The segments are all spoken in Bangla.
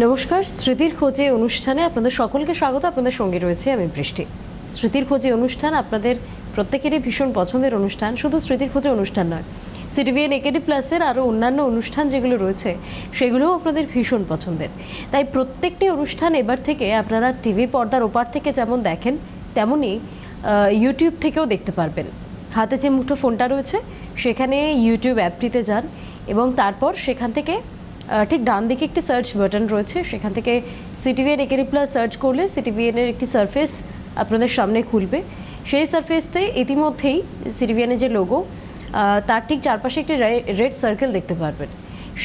নমস্কার, স্মৃতির খোঁজে অনুষ্ঠানে আপনাদের সকলকে স্বাগত। আপনাদের সঙ্গে রয়েছে আমি বৃষ্টি। স্মৃতির খোঁজে অনুষ্ঠান আপনাদের প্রত্যেকেরই ভীষণ পছন্দের অনুষ্ঠান। শুধু স্মৃতির খোঁজে অনুষ্ঠান নয়, সিটিভিএন একেডি প্লাসের আরও অন্যান্য অনুষ্ঠান যেগুলো রয়েছে সেগুলোও আপনাদের ভীষণ পছন্দের। তাই প্রত্যেকটি অনুষ্ঠান এবার থেকে আপনারা টিভির পর্দার ওপার থেকে যেমন দেখেন তেমনই ইউটিউব থেকেও দেখতে পারবেন। হাতে যে মুঠো ফোনটা রয়েছে সেখানে ইউটিউব অ্যাপটিতে যান এবং তারপর সেখান থেকে ঠিক ডান দিকে একটি সার্চ বাটন রয়েছে, সেখান থেকে সিটিভিএন একেডি প্লাস সার্চ করলে সিটিভিএনের একটি সারফেস আপনাদের সামনে খুলবে। সেই সারফেসতে ইতিমধ্যেই সিটিভিএনের যে লোগো তার ঠিক চারপাশে একটি রেড সার্কেল দেখতে পারবেন।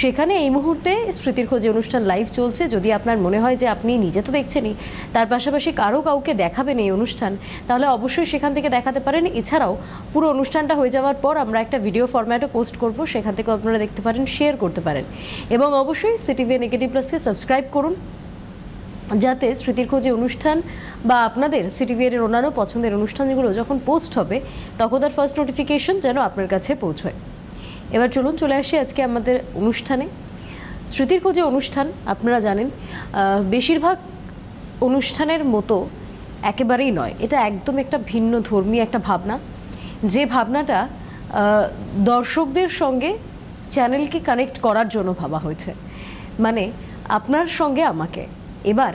সেখানে এই মুহূর্তে স্মৃতির খোঁজে অনুষ্ঠান লাইভ চলছে। যদি আপনার মনে হয় যে আপনি নিজে তো দেখছেনই, তার পাশাপাশি কাউকে দেখাবেন এই অনুষ্ঠান, তাহলে অবশ্যই সেখান থেকে দেখাতে পারেন। এছাড়াও পুরো অনুষ্ঠানটা হয়ে যাওয়ার পর আমরা একটা ভিডিও ফরম্যাটও পোস্ট করব, সেখান থেকেও আপনারা দেখতে পারেন, শেয়ার করতে পারেন। এবং অবশ্যই সিটিভিএন একেডি প্লাসকে সাবস্ক্রাইব করুন, যাতে স্মৃতির খোঁজে অনুষ্ঠান বা আপনাদের সিটিভিএনের অন্যান্য পছন্দের অনুষ্ঠানগুলো যখন পোস্ট হবে তখন তার ফার্স্ট নোটিফিকেশন যেন আপনার কাছে পৌঁছয়। এবার চলে আসি আজকে আমাদের অনুষ্ঠানে। স্মৃতির খোঁজে অনুষ্ঠান আপনারা জানেন বেশিরভাগ অনুষ্ঠানের মতো একেবারেই নয়। এটা একদম একটা ভিন্ন ধর্মী একটা ভাবনা, যে ভাবনাটা দর্শকদের সঙ্গে চ্যানেলকে কানেক্ট করার জন্য ভাবা হয়েছে। মানে আপনার সঙ্গে আমাকে। এবার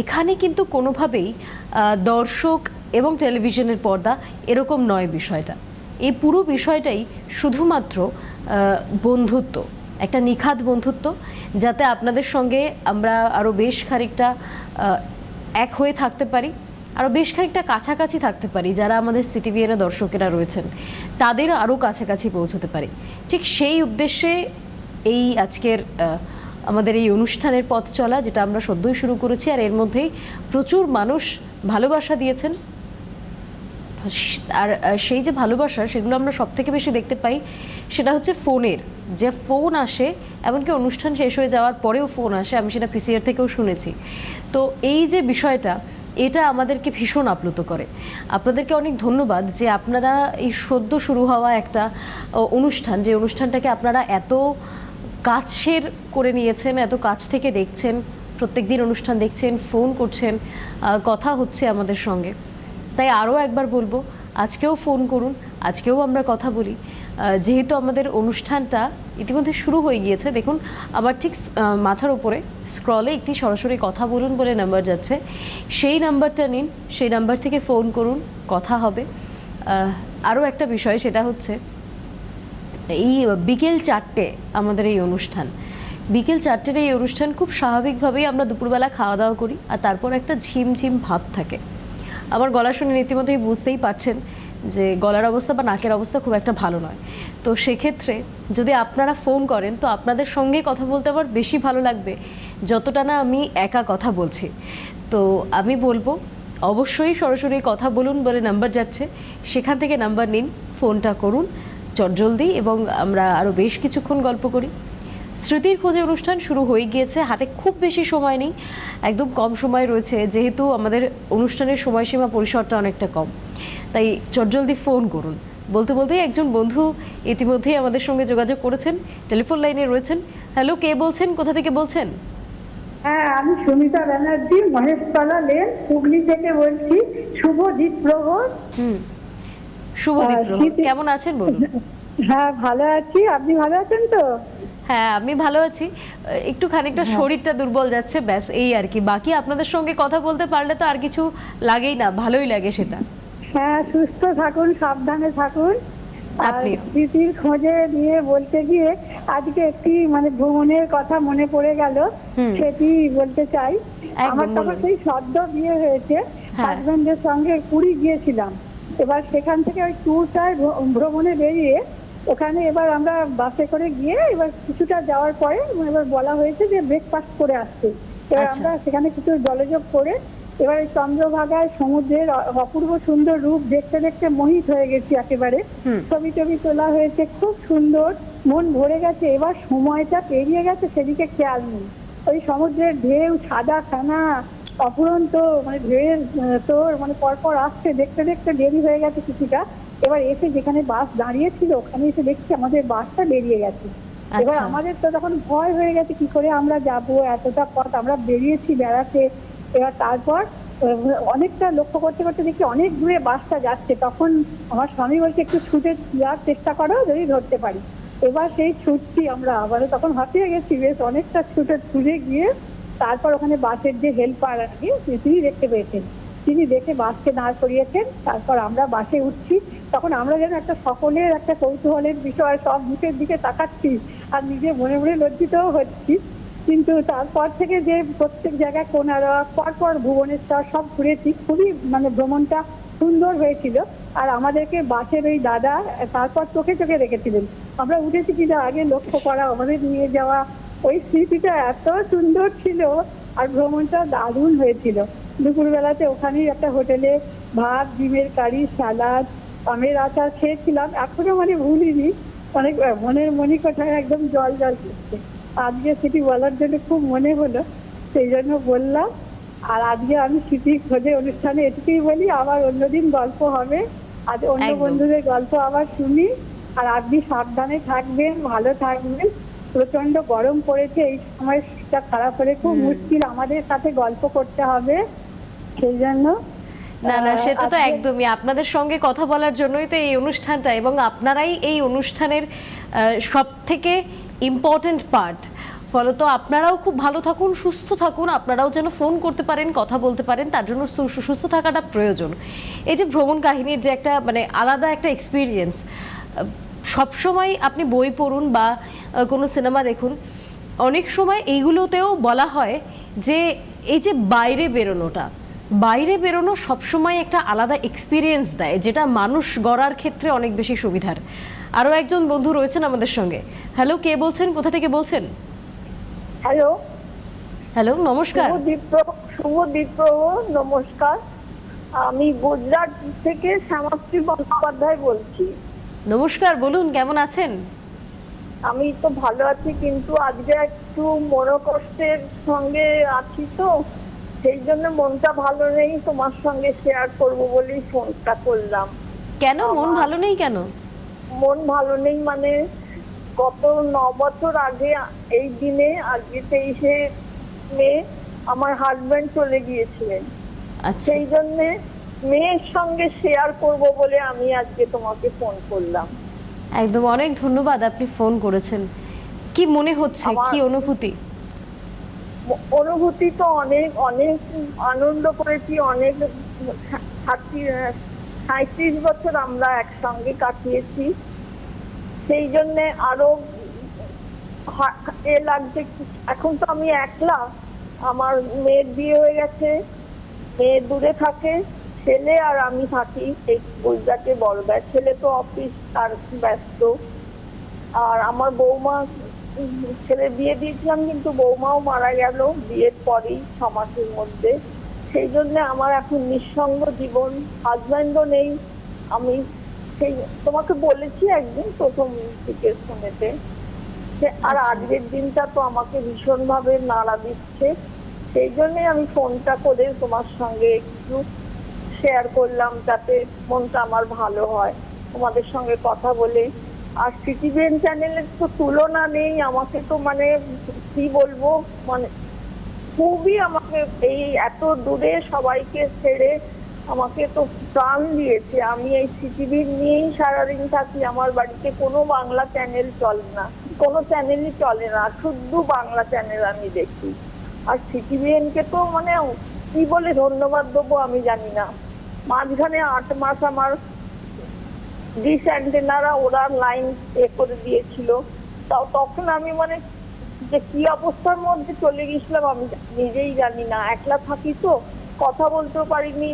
এখানে কিন্তু কোনোভাবেই দর্শক এবং টেলিভিশনের পর্দা এরকম নয় বিষয়টা। এই পুরো বিষয়টাই শুধুমাত্র বন্ধুত্ব, একটা নিখাদ বন্ধুত্ব, যাতে আপনাদের সঙ্গে আমরা আরও বেশ খানিকটা এক হয়ে থাকতে পারি, আরও বেশ খানিকটা কাছাকাছি থাকতে পারি। যারা আমাদের সিটিভিএনের দর্শকেরা রয়েছেন তাদের আরও কাছাকাছি পৌঁছতে পারি। ঠিক সেই উদ্দেশ্যে এই আজকের আমাদের এই অনুষ্ঠানের পথ চলা, যেটা আমরা সদ্যই শুরু করেছি। আর এর মধ্যেই প্রচুর মানুষ ভালোবাসা দিয়েছেন। আর সেই যে ভালোবাসা, সেগুলো আমরা সব থেকে বেশি দেখতে পাই সেটা হচ্ছে ফোনের যে ফোন আসে, এমনকি অনুষ্ঠান শেষ হয়ে যাওয়ার পরেও ফোন আসে। আমি সেটা পিসিআর থেকেও শুনেছি। তো এই যে বিষয়টা, এটা আমাদেরকে ভীষণ আপ্লুত করে। আপনাদেরকে অনেক ধন্যবাদ যে আপনারা এই সদ্য শুরু হওয়া একটা অনুষ্ঠান, যে অনুষ্ঠানটাকে আপনারা এত কাছের করে নিয়েছেন, এত কাছ থেকে দেখছেন, প্রত্যেক দিন অনুষ্ঠান দেখছেন, ফোন করছেন, কথা হচ্ছে আমাদের সঙ্গে। তাই আরও একবার বলবো, আজকেও ফোন করুন, আজকেও আমরা কথা বলি। যেহেতু আমাদের অনুষ্ঠানটা ইতিমধ্যে শুরু হয়ে গিয়েছে, দেখুন আমার ঠিক মাথার উপরে স্ক্রলে একটি সরাসরি কথা বলুন বলে নাম্বার যাচ্ছে। সেই নাম্বারটা নিন, সেই নাম্বার থেকে ফোন করুন, কথা হবে। আরও একটা বিষয়, সেটা হচ্ছে এই বিকেল 4টে আমাদের এই অনুষ্ঠান। বিকেল 4টের এই অনুষ্ঠান খুব স্বাভাবিকভাবেই আমরা দুপুরবেলা খাওয়া দাওয়া করি, আর তারপর একটা ঝিমঝিম ভাব থাকে। আমার গলা শুনে ইতিমধ্যেই বুঝতেই পারছেন যে গলার অবস্থা বা নাকের অবস্থা খুব একটা ভালো নয়। তো সেক্ষেত্রে যদি আপনারা ফোন করেন, তো আপনাদের সঙ্গে কথা বলতে আমার বেশি ভালো লাগবে যতটা না আমি একা কথা বলছি। তো আমি বলবো অবশ্যই সরাসরি কথা বলুন বলে নাম্বার যাচ্ছে, সেখান থেকে নাম্বার নিন, ফোনটা করুন চটজলদি, এবং আমরা আরও বেশ কিছুক্ষণ গল্প করি। স্মৃতির খোঁজে অনুষ্ঠান শুরু হয়ে গিয়েছে। হাতে খুব বেশি সময় নেই, একদম কম সময় রয়েছে, যেহেতু আমাদের অনুষ্ঠানের সময়সীমা পরিসরটা অনেকটা কম। তাই চটজলদি ফোন করুন। বলতে বলতেই একজন বন্ধু ইতিমধ্যেই আমাদের সঙ্গে যোগাযোগ করেছেন, টেলিফোন লাইনে রয়েছেন। হ্যালো, কে বলছেন, কোথা থেকে বলছেন? হ্যাঁ, আমি সুমিতা ব্যানার্জি, মহেশতলা লেন, হুগলি থেকে বলছি। শুভদীপ প্রহর। শুভদীপ প্রহর, কেমন আছেন বলুন? হ্যাঁ, ভালো আছি। আপনি ভালো আছেন তো? হ্যাঁ, আমি ভালো আছি। একটু খানিকটা শরীরটা দুর্বল যাচ্ছে, ব্যাস এই আর কি। বাকি আপনাদের সঙ্গে কথা বলতে পারলে তো আর কিছু লাগেই না, ভালোই লাগে সেটা। হ্যাঁ, সুস্থ থাকুন, সাবধানে থাকুন। আপনি স্মৃতির খোঁজে নিয়ে বলতে গিয়ে আজকে একটি ভ্রমণের কথা মনে পড়ে গেল, সেটি বলতে চাই। আমার তখন সেই সদ্য বিয়ে হয়েছে, হাজবেন্ডের সঙ্গে পুরী গিয়েছিলাম। এবার সেখান থেকে ওই ট্যুরটায় ভ্রমণে বেরিয়ে ওখানে এবার আমরা বাসে করে গিয়ে এবার কিছুটা যাওয়ার পরে এবার বলা হয়েছে যে ব্রেকফাস্ট করে আসতে। এবার আমরা সেখানে কিছু জলযোগ করে এবার এই চন্দ্রভাগায় সমুদ্রের অপূর্ব সুন্দর রূপ দেখতে দেখতে মোহিত হয়ে গেছি একেবারে। ছবি তোলা হয়েছে, খুব সুন্দর, মন ভরে গেছে। এবার সময়টা পেরিয়ে গেছে, সেদিকে খেয়াল নেই। ওই সমুদ্রের ঢেউ, সাদা ফেনা, অপুরন্ত ঢেউয়ের তোর পরপর আসছে, দেখতে দেখতে দেরি হয়ে গেছে কিছুটা। এবার এসে যেখানে বাস দাঁড়িয়েছিল ওখানে এসে দেখছি আমাদের বাসটা বেরিয়ে গেছে। এবার আচ্ছা। আমাদের তো তখন ভয় হয়ে গেছে, কি করে আমরা যাব, এতটা পথ আমরা বেরিয়েছি বেড়াতে। এবার তারপর অনেকটা লক্ষ্য করতে করতে দেখি অনেক দূরে বাসটা যাচ্ছে। তখন আমার স্বামী বলছে একটু ছুটে যাওয়ার চেষ্টা করো, যদি ধরতে পারি। এবার সেই ছুটছি আমরা, আবারও তখন হাঁপিয়ে গেছি বেশ অনেকটা, ছুটে গিয়ে তারপর ওখানে বাসের যে হেল্পার আর কি, তিনি দেখতে পেয়েছেন। তিনি দেখে বাসকে দাঁড় করিয়েছেন। তারপর আমরা বাসে উঠছি। তখন আমরা যেন একটা সকলের একটা কৌতূহলের বিষয়, সব মুখের দিকে তাকাচ্ছি আর নিজে মনে মনে লজ্জিতও হচ্ছি। কিন্তু তারপর থেকে যে প্রত্যেক জায়গায় কোনারক, পরপর ভুবনেশ্বর সব ঘুরেছি, খুবই মানে ভ্রমণটা সুন্দর হয়েছিল। আর আমাদেরকে বাসের ওই দাদা তারপর চোখে চোখে রেখেছিলেন। আমরা উঠেছি কিনা আগে লক্ষ্য করা, আমাদের নিয়ে যাওয়া, ওই স্মৃতিটা এত সুন্দর ছিল। আর ভ্রমণটা দারুণ হয়েছিল। দুপুরবেলাতে ওখানেই একটা হোটেলে ভাত, ডিমের কারি, সালাদ, আমের আচার খেয়েছিলাম। এখনো মানে ভুলিনি। অনেক মনের মণিকোঠায় একদম জল জল করছে। আজকে সেটি বলার জন্য খুব মনে হলো, সেই জন্য বললাম। আর আজকে আমি স্মৃতির খোঁজে অনুষ্ঠানে এটুকুই বলি, আবার অন্যদিন গল্প হবে। আজ অন্য একদম। বন্ধুদের গল্প আবার শুনি। আর আপনি সাবধানে থাকবেন, ভালো থাকবেন। প্রচন্ড গরম পড়েছে, এই সময় শরীরটা খারাপ হলে খুব মুশকিল, আমাদের সাথে গল্প করতে হবে। সেই জন্য না না, সেটা তো আজকে একদমই আপনাদের সঙ্গে কথা বলার জন্যই তো এই অনুষ্ঠানটা, এবং আপনারাই এই অনুষ্ঠানের সব থেকে ইম্পর্টেন্ট পার্ট। ফলত আপনারাও খুব ভালো থাকুন, সুস্থ থাকুন, আপনারাও যেন ফোন করতে পারেন, কথা বলতে পারেন, তার জন্য সুস্থ থাকাটা প্রয়োজন। এই যে ভ্রমণ কাহিনীর যে একটা মানে আলাদা একটা এক্সপিরিয়েন্স, সবসময় আপনি বই পড়ুন বা কোনো সিনেমা দেখুন, অনেক সময় এইগুলোতেও বলা হয় যে এই যে বাইরে বেরোনো সবসময় একটা আলাদা এক্সপিরিয়েন্স দেয়, যেটা মানুষ গড়ার ক্ষেত্রে অনেক বেশি সুবিধার। আরও একজন বন্ধু রয়েছেন আমাদের সঙ্গে। হ্যালো, কে বলছেন, কোথা থেকে বলছেন? হ্যালো, হ্যালো, নমস্কার। শুভদীপ্র, নমস্কার। আমি গুজরাট থেকে শ্যামাশ্রী বন্দ্যোপাধ্যায় বলছি। নমস্কার, বলুন কেমন আছেন? আমি তো ভালো আছি, কিন্তু আজকে একটু মনোকষ্টের সঙ্গে আছি, তো সেই জন্য মনটা ভালো নেই। তোমার সঙ্গে শেয়ার করব বলেই ফোনটা করলাম। কেন মন ভালো নেই কেন? মন ভালো নেই মানে গত 9 বছর আগে এই দিনে, আজকে 23শে মে, আমার হাজবেন্ড চলে গিয়েছিলেন। আচ্ছা, সেই জন্য মেয়ের সঙ্গে শেয়ার করব বলে আমি আজকে তোমাকে ফোন করলাম। একদম, অনেক ধন্যবাদ আপনি ফোন করেছেন। কি মনে হচ্ছে, কি অনুভূতি? অনুভূতি তো অনেক অনেক আনন্দ করেছি। অনেক 37 বছর আমরা একসঙ্গে কাটিয়েছি। সেই জন্য আরো লাগছে। এখন তো আমি একলা, আমার মেয়ের বিয়ে হয়ে গেছে, মেয়ে দূরে থাকে, ছেলে আর আমি থাকি এই গুজরাটে বড়দায়। ছেলে তো অফিস আর ব্যস্ত। আর আমার বৌমা, ছেলে বিয়ে দিয়েছিলাম কিন্তু বৌমাও মারা গেল বিয়ের পরেই 6 মাসের মধ্যে। সেই জন্য আমার এখন নিঃসঙ্গ জীবন, হাজব্যান্ডও নেই। আমি সেই তোমাকে বলেছি একদিন প্রথম দিকের ফোনেতে। আর আজকের দিনটা তো আমাকে ভীষণ ভাবে নাড়া দিচ্ছে। সেই জন্যই আমি ফোনটা করে তোমার সঙ্গে একটু শেয়ার করলাম, যাতে মনটা আমার ভালো হয় তোমাদের সঙ্গে কথা বলে। আর সিটিভিএন চ্যানেলের তো তুলনা নেই। আমাকে তো মানে কি বলবো, মানে খুবই আমাকে এই এত দূরে সবাইকে ছেড়ে আমাকে তো প্রাণ দিয়েছে। আমি এই সিটিভিএন নিয়েই সারাদিন থাকি। আমার বাড়িতে কোনো বাংলা চ্যানেল চলে না, কোনো চ্যানেলই চলে না, শুধু বাংলা চ্যানেল আমি দেখি। আর সিটিভিএন কে তো মানে কি বলে ধন্যবাদ দেবো আমি জানি না। মাঝখানে 8 মাস আমার ডিশ অ্যান্টেনারা ওরা লাইন করে দিয়েছিল। তাও তখন আমি মানে যে কি অবস্থার মধ্যে চলে গেছিলাম আমি নিজেই জানি না। একলা থাকি তো, কথা বলতেও পারিনি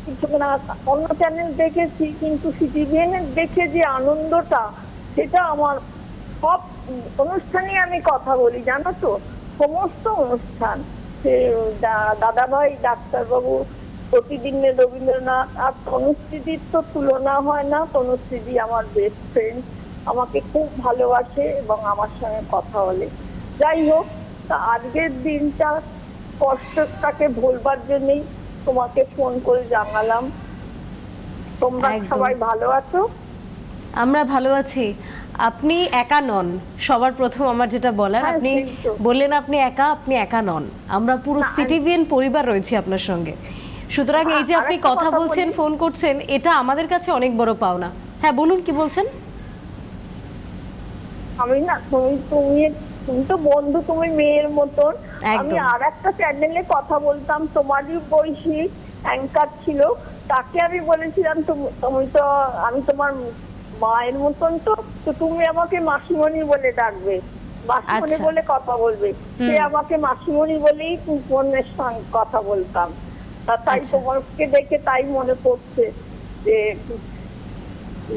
কিছু না। অন্য চ্যানেল দেখেছি, কিন্তু সিটিভিএন দেখে যে আনন্দটা, সেটা আমার সব অনুষ্ঠানেই আমি কথা বলি, জানো তো, সমস্ত অনুষ্ঠান। সে দাদাভাই ডাক্তারবাবু, প্রতিদিনের রবীন্দ্রনাথ, আর তনুশ্রীদির তো তুলনা হয় না। তনুশ্রীদি আমার বেস্ট ফ্রেন্ড, আমাকে খুব ভালোবাসে এবং আমার সঙ্গে কথা বলে। যাই হোক, তা আজকের দিনটা কষ্টটাকে ভুলবার জন্যই তোমাকে ফোন করে জানালাম। তোমরা একদম। সবাই ভালো আছো? আমরা ভালো আছি। আপনি একা নন, সবার প্রথম আমার যেটা বলার, হ্যাঁ, আপনি সেই তো। বললেন আপনি একা নন, আমরা পুরো সিটিভিএন পরিবার রয়েছি আপনার সঙ্গে। সুতরাং এই যে আপনি আরেকটা কথা কথা বলছেন, বলি। ফোন করছেন, এটা আমাদের কাছে অনেক বড় পাওনা। হ্যাঁ বলুন, কি বলছেন? আমি না, তুমি তুমি তো বন্ধু, তুমি মেয়ের মতন। একদম। আমি আর একটা চ্যানেলে কথা বলতাম, তোমারই বয়সী অ্যাঙ্কার ছিল, তাকে আমি বলেছিলাম তুমি তো, আমি তোমার মায়ের মতন, তো তো তুমি আমাকে মাসিমণি বলে ডাকবে, মাসিমণি আচ্ছা। বলে কথা বলবে। সে আমাকে মাসিমণি বলেই ফোনের সঙ্গে কথা বলতাম। তাই আচ্ছা। তোমাকে দেখে তাই মনে পড়ছে যে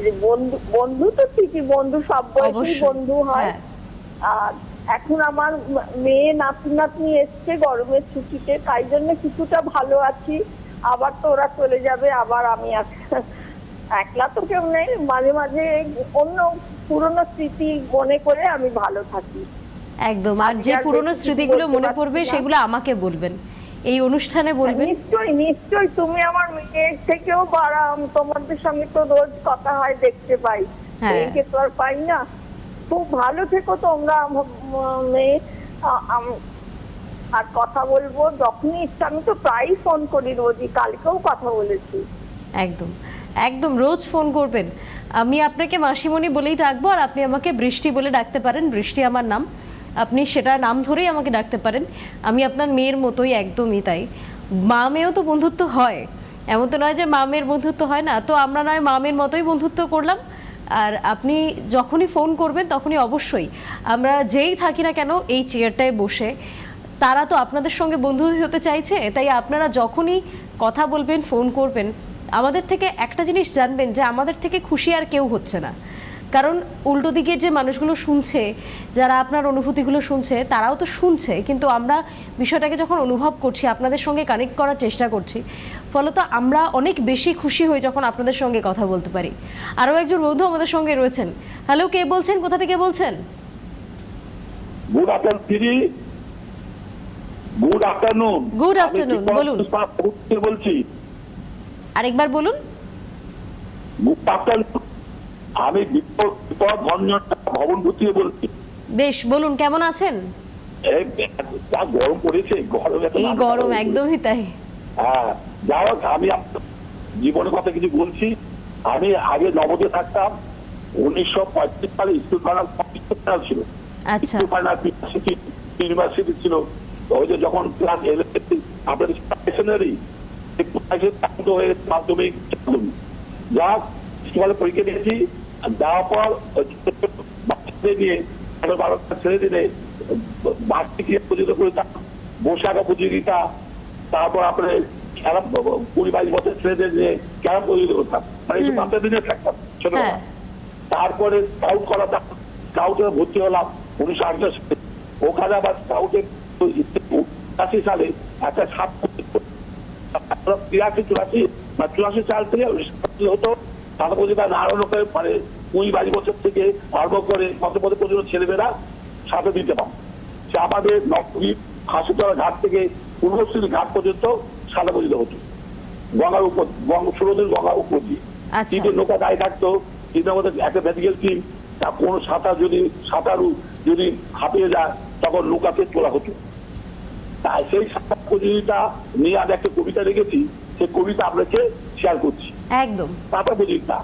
যে বন্ধু, বন্ধু তো ঠিকই, বন্ধু সব বয়সী অবশ্যই। বন্ধু হয়। হ্যাঁ। আর এখন আমার মেয়ে নাতনি এসছে গরমের ছুটিতে, তাই জন্য কিছুটা ভালো আছি। আবার তো ওরা চলে যাবে, আবার আমি একলা তো কেউ নেই। মাঝে মাঝে অন্য পুরনো স্মৃতি মনে করে আমি ভালো থাকি। একদম। আর আজকে যে আর পুরনো বেশি কিছু স্মৃতিগুলো বলতে মনে পারছি পড়বে না। সেগুলো আমাকে বলবেন, এই অনুষ্ঠানে বলবেন। নিশ্চয়ই নিশ্চয়ই, তুমি আমার মেয়ের থেকেও বাড়াম, তোমাদের সঙ্গে তো রোজ কথা হয়, দেখতে পাই, হ্যাঁ। মেয়েকে তো আর পাই না। খুব ভালো থেকো তোমরা মেয়ে। আর কথা বলবো যখনই ইচ্ছা, আমি তো প্রায়ই ফোন করি, রোজই, কালকেও কথা বলেছি। একদম একদম, রোজ ফোন করবেন। আমি আপনাকে মাসিমণি বলেই ডাকবো, আর আপনি আমাকে বৃষ্টি বলে ডাকতে পারেন। বৃষ্টি আমার নাম, আপনি সেটা নাম ধরেই আমাকে ডাকতে পারেন। আমি আপনার মেয়ের মতোই, একদমই তাই। মা মেয়েও তো বন্ধুত্ব হয়, এমন তো নয় যে মা মেয়ের বন্ধুত্ব হয় না। তো আমরা নয় মা মেয়ের মতোই বন্ধুত্ব করলাম। আর আপনি যখনই ফোন করবেন তখনই অবশ্যই, আমরা যেই থাকি না কেন এই চেয়ারটায় বসে, তারা তো আপনাদের সঙ্গে বন্ধু হতে চাইছে, তাই আপনারা যখনই কথা বলবেন, ফোন করবেন, আমাদের থেকে একটা জিনিস জানবেন যে আমাদের থেকে খুশি আর কেউ হচ্ছে না। কারণ উল্টো দিকের যে মানুষগুলো শুনছে, যারা আপনার অনুভূতিগুলো শুনছে, তারাও তো শুনছে, কিন্তু আমরা বিষয়টাকে যখন অনুভব করছি, আপনাদের সঙ্গে কানেক্ট করার চেষ্টা করছি, ফলত আমরা অনেক বেশি খুশি হই যখন আপনাদের সঙ্গে কথা বলতে পারি। আরও একজন বন্ধু আমাদের সঙ্গে রয়েছেন। হ্যালো, কে বলছেন, কোথা থেকে বলছেন? গুড আফটারনুন দিদি, গুড আফটারনুন। গুড আফটারনুন, বলুন। বলছি, আরেকবার বলুন। Good afternoon. আমি বিপদ ভবন ভূতিয়ে বলছি। বেশ, বলুন, কেমন আছেন? এই যা গরম পড়েছে, গরমে তো এই মাথা গরম, খারাপ হয়ে একদমই তাই। হ্যাঁ, যাই হোক, আমি আপনার জীবনের কথা কিছু বলছি। আমি আগে নবদে থাকতাম। 1935 সালে স্কুল ফাইনাল ছিল। আচ্ছা। স্কুল ফাইনাল ইউনিভার্সিটি ছিল। ওই যে যখন ক্লাস 11 আপনাদের স্টেশনারি হয়ে মাধ্যমিক, যা স্কুলে পরীক্ষা দিয়েছি, দেওয়ার পর বাচ্চাদের নিয়ে 12টা ছেড়ে দিলে বাড়তি ক্রিয়া প্রযোজিত করতাম, বসে আঁকা প্রতিযোগিতা, তারপর আপনার খেলা 20-22 বছর ছেলেদের নিয়ে ক্যারাম প্রতিযোগিতা করতাম, মানে এই বাচ্চাদের নিয়ে থাকতাম ছোটবেলা। হ্যাঁ। তারপরে স্কাউট করাতাম, স্কাউটে ভর্তি হলাম 1968 সালে। ওখানে আবার স্কাউটের 83 সালে একটা 83-84 সাল থেকে হতো। তাদের প্রতিটা নানান রকম, মানে 20-22 বছর থেকে আরম্ভ করে পথে পর্যন্ত ছেলেমেয়েরা সাথে দিতে পারে। সে আমাদের নবদ্বীপ হাসিতলা ঘাট থেকে পূর্বশ্রী ঘাট পর্যন্ত সাদা পর্যন্ত হতো, গঙ্গার উপর, সুরদের গঙ্গার উপর দিয়ে। আচ্ছা। কিন্তু নৌকা গায়ে থাকতো, কিন্তু আমাদের একটা মেডিকেল টিম, তা কোনো সাঁতারু যদি হাঁপিয়ে যায়, তখন নৌকাতে তোলা হতো। তাই সেই সাঁতার প্রতিযোগিতা নিয়ে আমি একটা কবিতা লিখেছি, সেই কবিতা আপনাকে শেয়ার করছি। একদম। সাঁতার প্রতিযোগিতা।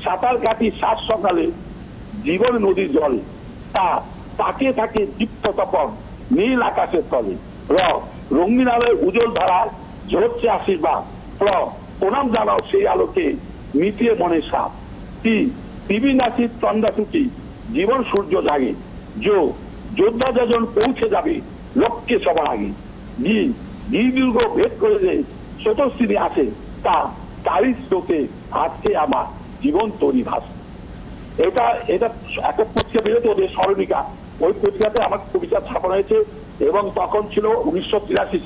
সাঁতার কাটি সাত সকালে জীবন নদীর জলে, তা তাকিয়ে থাকে দীপ্ত তপন নীল আকাশের তলে। রঙিন আলোয় উজ্জ্বল ধারায় ঝরছে আশীর্বাদ। প্রণাম জানাও সেই আলোকে মিটিয়ে মনে সাপ। টিভি নাচির তন্দা টুটি জীবন সূর্য জাগে। যোদ্ধা যজন পৌঁছে যাবে লক্ষ্যে সবার আগে। দুর্গ ভেদ করে যে স্বতঃশ্রী আছে, তারই স্রোতে আজকে আমার জীবন তৈরি ভাস। এটা একটা পত্রিকা বেরোতো, ওদের স্মরণিকা, ওই পত্রিকাতে আমার কবিতা ছাপানো হয়েছে। এবং তখন ছিল 1983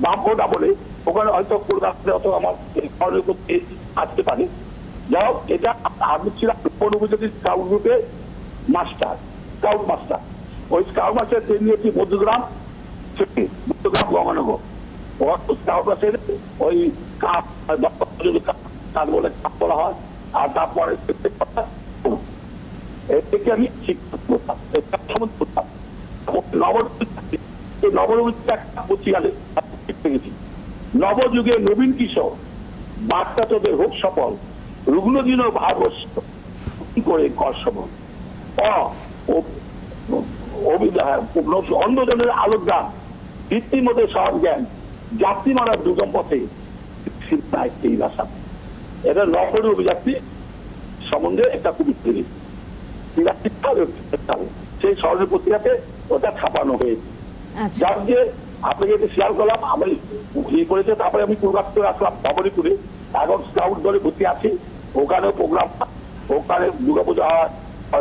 বামফোর্ডা বলে, ওখানে হয়তো কলকাতাতে অত আমার আসতে পারে। যাই হোক, এটা আমি ছিলাম স্কাউট গ্রুপে স্কাউট মাস্টার। ওই স্কাউট মাস্টার ট্রেন নিয়েছি মধ্যগ্রাম গঙ্গানগর। স্কাউট মাস্টার ওই কাঠ বলে কাঠ বলা হয়, আর তারপরে এর থেকে আমি শিক্ষা করতাম, করতাম। নবরূপে একটা পত্রিকালে গেছি, নবযুগে নবীন কিশোর বার্তা তোদের হোক সফল, রুগ্ন দিন ভারবর্ষ করে কর সফল। অন্যজনের আলোকদান, ভিত্তির মধ্যে সহজ জ্ঞান, যাত্রী মারার দুর্গম পথে এই ভাষা। এটা নগরী অভিযাত্রী সম্বন্ধে একটা কবিতা সেই সহজের পত্রিকাতে ওটা ছাপানো হয়েছে। যার যে আপনাকে এটা শেয়ার করলাম, আমি ইয়ে করেছে। তারপরে আমি কলকাতা করে আসলাম নবরীপুরে, এখন স্কাউট দলে ভর্তি আছি। ওখানেও প্রোগ্রাম, ওখানে দুর্গাপূজা হয়,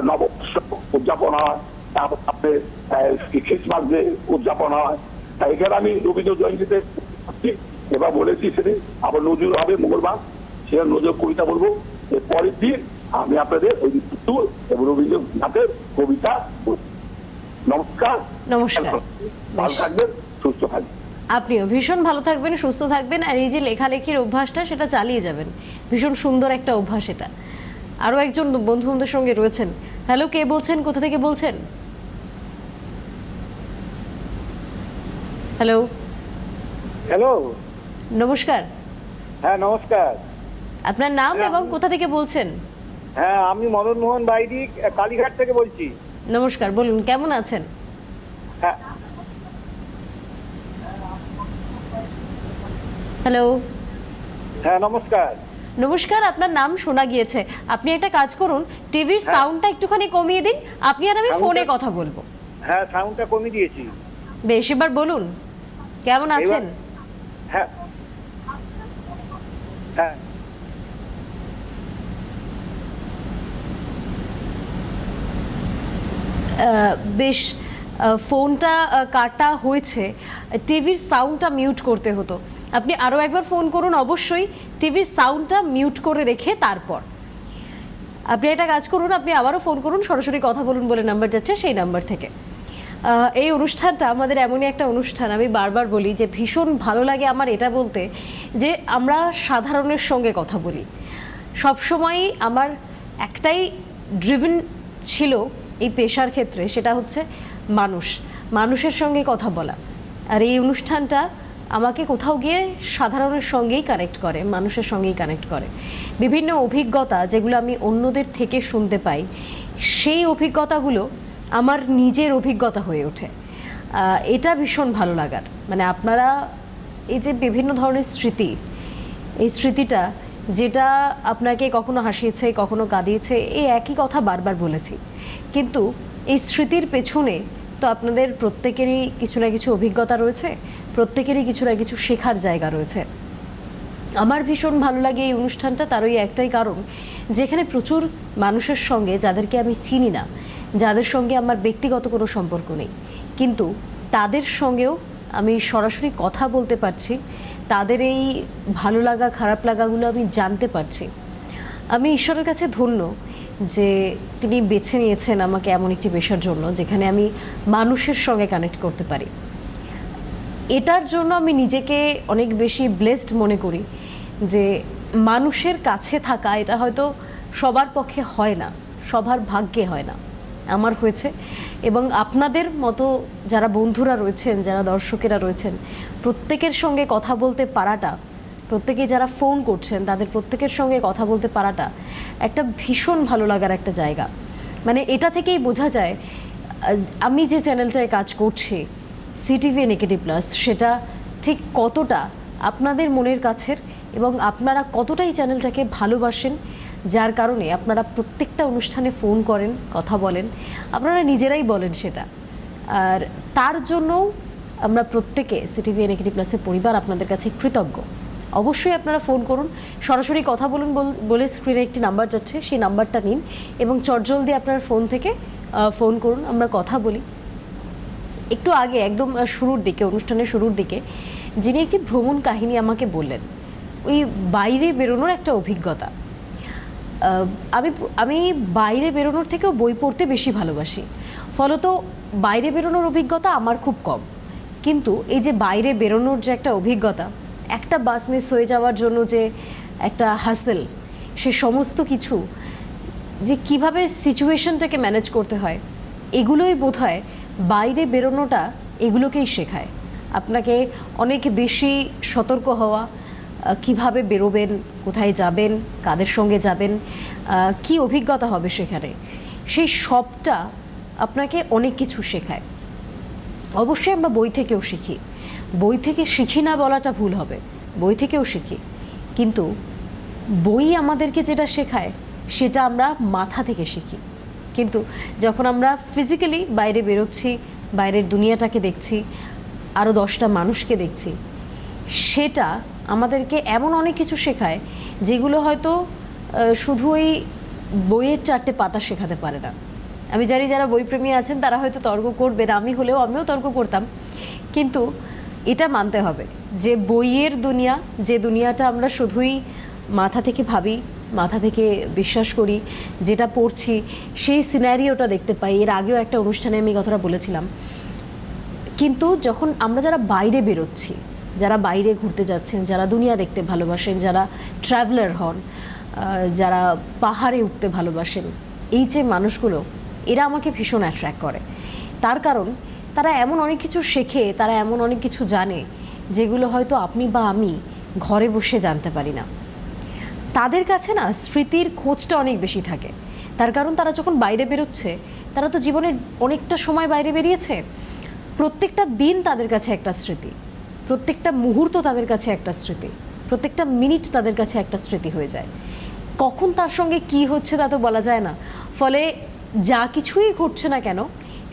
নববর্ষ উদযাপন হয়, তারপর আপনার খ্রিস্টমাস ডে উদযাপন হয়। তাই এখানে আমি রবীন্দ্র জয়ন্তীতে এবার বলেছি, সেদিন আবার নজরুল হবে মঙ্গলবার, সেখানে নজরুল কবিতা বলবো। এর পরের দিন আমি আপনাদের ওই এবং রবীন্দ্রনাথের কবিতা। নমস্কার, নমস্কার, ভালো থাকবেন, সুস্থ থাকবেন। আপনিও ভীষণ ভালো থাকবেন, সুস্থ থাকবেন, আর এই যে লেখালেখির অভ্যাসটা সেটা চালিয়ে যাবেন। ভীষণ সুন্দর একটা অভ্যাস এটা। আরও একজন বন্ধু আমাদের সঙ্গে রয়েছেন। হ্যালো, কে বলছেন, কোথা থেকে বলছেন? হ্যালো। হ্যালো, নমস্কার। হ্যাঁ নমস্কার। আপনার নাম এবং কোথা থেকে বলছেন? হ্যাঁ, আমি মদন মোহন বাইদি কালীঘাট থেকে বলছি। নমস্কার, বলুন কেমন আছেন? হ্যাঁ, হ্যালো। হ্যাঁ নমস্কার। নমস্কার, আপনার নাম শোনা গিয়েছে। আপনি একটা কাজ করুন, টিভির সাউন্ডটা একটুখানি কমিয়ে দিন। আপনি আর আমি ফোনে কথা বলবো। হ্যাঁ, সাউন্ডটা কমিয়ে দিয়েছি। বেশ, এবার বলুন কেমন আছেন? হ্যাঁ হ্যাঁ বেশ, ফোনটা কাটা হয়েছে, টিভির সাউন্ডটা মিউট করতে হতো। আপনি আরও একবার ফোন করুন, অবশ্যই টিভির সাউন্ডটা মিউট করে রেখে তারপর আপনি একটা কাজ করুন, আপনি আবারও ফোন করুন, সরাসরি কথা বলুন বলে নাম্বার যাচ্ছে, সেই নাম্বার থেকে। এই অনুষ্ঠানটা আমাদের এমনই একটা অনুষ্ঠান, আমি বারবার বলি যে ভীষণ ভালো লাগে আমার এটা বলতে যে আমরা সাধারণের সঙ্গে কথা বলি। সবসময়ই আমার একটাই ড্রিভেন ছিল এই পেশার ক্ষেত্রে, সেটা হচ্ছে মানুষের সঙ্গে কথা বলা। আর এই অনুষ্ঠানটা আমাকে কোথাও গিয়ে সাধারণের সঙ্গেই কানেক্ট করে, মানুষের সঙ্গেই কানেক্ট করে। বিভিন্ন অভিজ্ঞতা যেগুলো আমি অন্যদের থেকে শুনতে পাই, সেই অভিজ্ঞতাগুলো আমার নিজের অভিজ্ঞতা হয়ে ওঠে। এটা ভীষণ ভালো লাগার। মানে আপনারা এই যে বিভিন্ন ধরনের স্মৃতি, এই স্মৃতিটা যেটা আপনাকে কখনো হাসিয়েছে, কখনো কাঁদিয়েছে, এই একই কথা বারবার বলেছি, কিন্তু এই স্মৃতির পেছনে তো আপনাদের প্রত্যেকেরই কিছু না কিছু অভিজ্ঞতা রয়েছে, প্রত্যেকেরই কিছু না কিছু শেখার জায়গা রয়েছে। আমার ভীষণ ভালো লাগে এই অনুষ্ঠানটা, তারই একটাই কারণ, যেখানে প্রচুর মানুষের সঙ্গে, যাদেরকে আমি চিনি না, যাদের সঙ্গে আমার ব্যক্তিগত কোনো সম্পর্ক নেই, কিন্তু তাদের সঙ্গেও আমি সরাসরি কথা বলতে পারছি, তাদের এই ভালো লাগা খারাপ লাগাগুলো আমি জানতে পারছি। আমি ঈশ্বরের কাছে ধন্য যে তিনি বেছে নিয়েছেন আমাকে এমন একটি পেশার জন্য যেখানে আমি মানুষের সঙ্গে কানেক্ট করতে পারি। এটার জন্য আমি নিজেকে অনেক বেশি ব্লেসড মনে করি যে মানুষের কাছে থাকা, এটা হয়তো সবার পক্ষে হয় না, সবার ভাগ্যে হয় না, আমার হয়েছে। এবং আপনাদের মতো যারা বন্ধুরা রয়েছেন, যারা দর্শকেরা রয়েছেন, প্রত্যেকের সঙ্গে কথা বলতে পারাটা, প্রত্যেকেই যারা ফোন করছেন তাদের প্রত্যেকের সঙ্গে কথা বলতে পারাটা একটা ভীষণ ভালো লাগার একটা জায়গা। মানে এটা থেকেই বোঝা যায় আমি যে চ্যানেলটায় কাজ করছি, সিটিভিএন একেডি প্লাস, সেটা ঠিক কতটা আপনাদের মনের কাছের এবং আপনারা কতটা এই চ্যানেলটাকে ভালোবাসেন, যার কারণে আপনারা প্রত্যেকটা অনুষ্ঠানে ফোন করেন, কথা বলেন, আপনারা নিজেরাই বলেন সেটা। আর তার জন্যও আমরা প্রত্যেকে সিটিভিএন একেডি প্লাসের পরিবার আপনাদের কাছে কৃতজ্ঞ। অবশ্যই আপনারা ফোন করুন, সরাসরি কথা বলুন বলে স্ক্রিনে একটি নাম্বার যাচ্ছে, সেই নাম্বারটা নিন এবং চটজলদি আপনার ফোন থেকে ফোন করুন, আমরা কথা বলি। একটু আগে একদম শুরুর দিকে, অনুষ্ঠানের শুরুর দিকে, যিনি একটি ভ্রমণ কাহিনী আমাকে বললেন, ওই বাইরে বেরোনোর একটা অভিজ্ঞতা। আমি বাইরে বেরোনোর থেকেও বই পড়তে বেশি ভালোবাসি, ফলত বাইরে বেরোনোর অভিজ্ঞতা আমার খুব কম। কিন্তু এই যে বাইরে বেরোনোর যে একটা অভিজ্ঞতা, একটা বাস মিস হয়ে যাওয়ার জন্য যে একটা হাসেল, সে সমস্ত কিছু যে কিভাবে সিচুয়েশনটাকে ম্যানেজ করতে হয়, এগুলোই বোধহয় বাইরে বেরোনোটা এগুলোকেই শেখায়। আপনাকে অনেক বেশি সতর্ক হওয়া, কিভাবে বেরোবেন, কোথায় যাবেন, কাদের সঙ্গে যাবেন, কি অভিজ্ঞতা হবে সেখানে, সেই সবটা আপনাকে অনেক কিছু শেখায়। অবশ্যই আমরা বই থেকেও শিখি, বই থেকে শিখি না বলাটা ভুল হবে, বই থেকেও শিখি, কিন্তু বই আমাদেরকে যেটা শেখায় সেটা আমরা মাথা থেকে শিখি। কিন্তু যখন আমরা ফিজিক্যালি বাইরে বেরোচ্ছি, বাইরের দুনিয়াটাকে দেখছি, আরও 10টা মানুষকে দেখছি, সেটা আমাদেরকে এমন অনেক কিছু শেখায় যেগুলো হয়তো শুধু ওই বইয়ের 4টে পাতা শেখাতে পারে না। আমি জানি যারা বইপ্রেমী আছেন তারা হয়তো তর্ক করবেন, আমিও তর্ক করতাম, কিন্তু এটা মানতে হবে যে বইয়ের দুনিয়া, যে দুনিয়াটা আমরা শুধুই মাথা থেকে ভাবি, মাথা থেকে বিশ্বাস করি, যেটা পড়ছি সেই সিনারিওটা দেখতে পাই। এর আগেও একটা অনুষ্ঠানে আমি কথাটা বলেছিলাম। কিন্তু যখন আমরা যারা বাইরে বেরোচ্ছি, যারা বাইরে ঘুরতে যাচ্ছেন, যারা দুনিয়া দেখতে ভালোবাসেন, যারা ট্রাভেলার হন, যারা পাহাড়ে উঠতে ভালোবাসেন, এই যে মানুষগুলো, এরা আমাকে ভীষণ অ্যাট্রাক্ট করে। তার কারণ তারা এমন অনেক কিছু শেখে, তারা এমন অনেক কিছু জানে যেগুলো হয়তো আপনি বা আমি ঘরে বসে জানতে পারি না। তাদের কাছে না স্মৃতির খোঁজটা অনেক বেশি থাকে। তার কারণ তারা যখন বাইরে বেরোচ্ছে, তারা তো জীবনের অনেকটা সময় বাইরে বেরিয়েছে, প্রত্যেকটা দিন তাদের কাছে একটা স্মৃতি, প্রত্যেকটা মুহূর্ত তাদের কাছে একটা স্মৃতি, প্রত্যেকটা মিনিট তাদের কাছে একটা স্মৃতি হয়ে যায়। কখন তার সঙ্গে কি হচ্ছে তা তো বলা যায় না। ফলে যা কিছুই ঘটছে না কেন,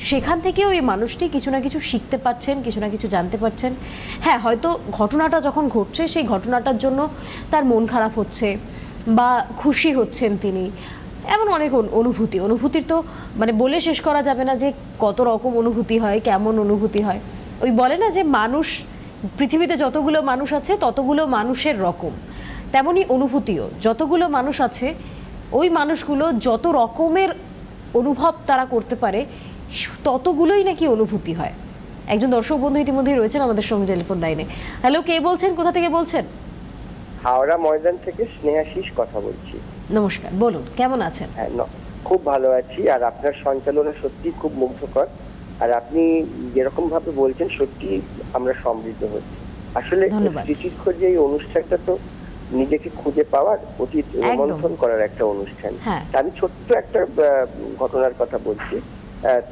সেখান থেকেও এই মানুষটি কিছু না কিছু শিখতে পারছেন, কিছু না কিছু জানতে পারছেন। হ্যাঁ, হয়তো ঘটনাটা যখন ঘটছে সেই ঘটনাটার জন্য তার মন খারাপ হচ্ছে বা খুশি হচ্ছেন তিনি, এমন অনেক অনুভূতির তো মানে বলে শেষ করা যাবে না যে কত রকম অনুভূতি হয়, কেমন অনুভূতি হয়। ওই বলে না যে মানুষ, পৃথিবীতে যতগুলো মানুষ আছে ততগুলো মানুষের রকম, তেমনই অনুভূতিও যতগুলো মানুষ আছে ওই মানুষগুলো যত রকমের অনুভব তারা করতে পারে ততগুলোই নাকি অনুভূতি হয়। একজন দর্শক বন্ধু ইতিমধ্যেই রয়েছেন আমাদের সঙ্গে টেলিফোন লাইনে। হ্যালো, কে বলছেন, কোথা থেকে বলছেন? হাওড়া ময়দান থেকে স্নেহাশিস কথা বলছি। নমস্কার, বলুন কেমন আছেন? হ্যাঁ, খুব ভালো আছি। আর আপনার সঞ্চালনা সত্যি খুব মুগ্ধকর। আর আপনি যেরকম ভাবে বলছেন সত্যি আমরা সমৃদ্ধ হচ্ছি। আসলে স্মৃতির খোঁজে এই অনুষ্ঠানটা তো নিজেকে খুঁজে পাওয়ার, অতীত রোমন্থন করার একটা অনুষ্ঠান। আমি ছোট্ট একটা ঘটনার কথা বলছি।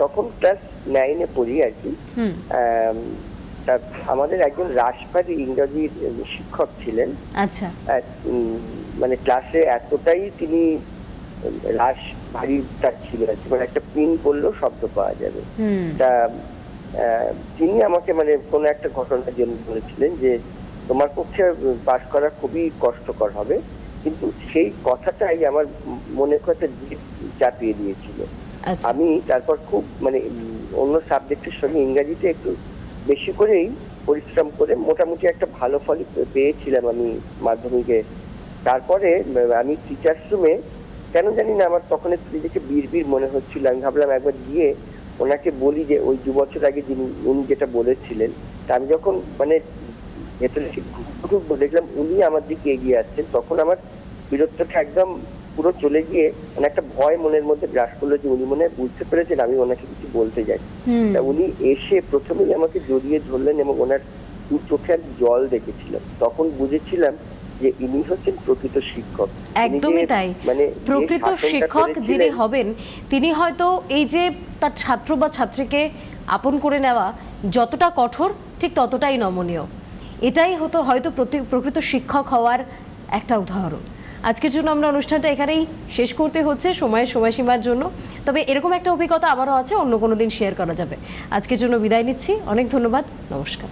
তখন ক্লাস 9-এ পড়ি আর কি। আমাদের একজন রাসবাড়ি ইংরেজির শিক্ষক ছিলেন। আচ্ছা। মানে ক্লাসে এতটাই তিনি রাসবাড়িটা ছিল, মানে একটা পিন করলেও শব্দ পাওয়া যাবে। তা তিনি আমাকে মানে কোনো একটা ঘটনার জন্য বলেছিলেন যে তোমার পক্ষে পাস করা খুবই কষ্টকর হবে, কিন্তু সেই কথাটাই আমার মনে কথা চাপিয়ে দিয়েছিল। আমি তারপর খুব মানে অন্য সাবজেক্টের সঙ্গে ইংরেজিতে একটু বেশি করেই পরিশ্রম করে মোটামুটি একটা ভালো ফল পেয়েছিলাম আমি মাধ্যমিকে। তারপরে আমি টিচার্স রুমে কেন জানি না আমার তখন একটু নিজেকে বীর মনে হচ্ছিল। আমি ভাবলাম একবার গিয়ে ওনাকে বলি যে ওই 2 বছর আগে উনি যেটা বলেছিলেন। তা আমি যখন মানে ভেতরে দেখলাম উনি আমার দিকে এগিয়ে আসছেন, তখন আমার বীরত্বটা একদম পুরো চলে গিয়ে মানে একটা ভয় মনের মধ্যে গ্রাস করলো যে উনি মনে বুঝতে পেরেছেন আমি ওনাকে কিছু বলতে যাই। তা উনি এসে প্রথমেই আমাকে জড়িয়ে ধরলেন এবং ওনার চোখে আর জল দেখেছিলাম। তখন বুঝেছিলাম যে ইনি হচ্ছেন প্রকৃত শিক্ষক। একদমই তাই। মানে প্রকৃত শিক্ষক যিনি হবেন তিনি হয়তো এই যে তার ছাত্র বা ছাত্রীকে আপন করে নেওয়া যতটা কঠোর ঠিক ততটাই নমনীয়। এটাই হয়তো প্রকৃত শিক্ষক হওয়ার একটা উদাহরণ। আজকের জন্য আমরা অনুষ্ঠানটা এখানেই শেষ করতে হচ্ছে সময়সীমার জন্য। তবে এরকম একটা অভিজ্ঞতা আমারও আছে, অন্য কোনো দিন শেয়ার করা যাবে। আজকের জন্য বিদায় নিচ্ছি, অনেক ধন্যবাদ, নমস্কার।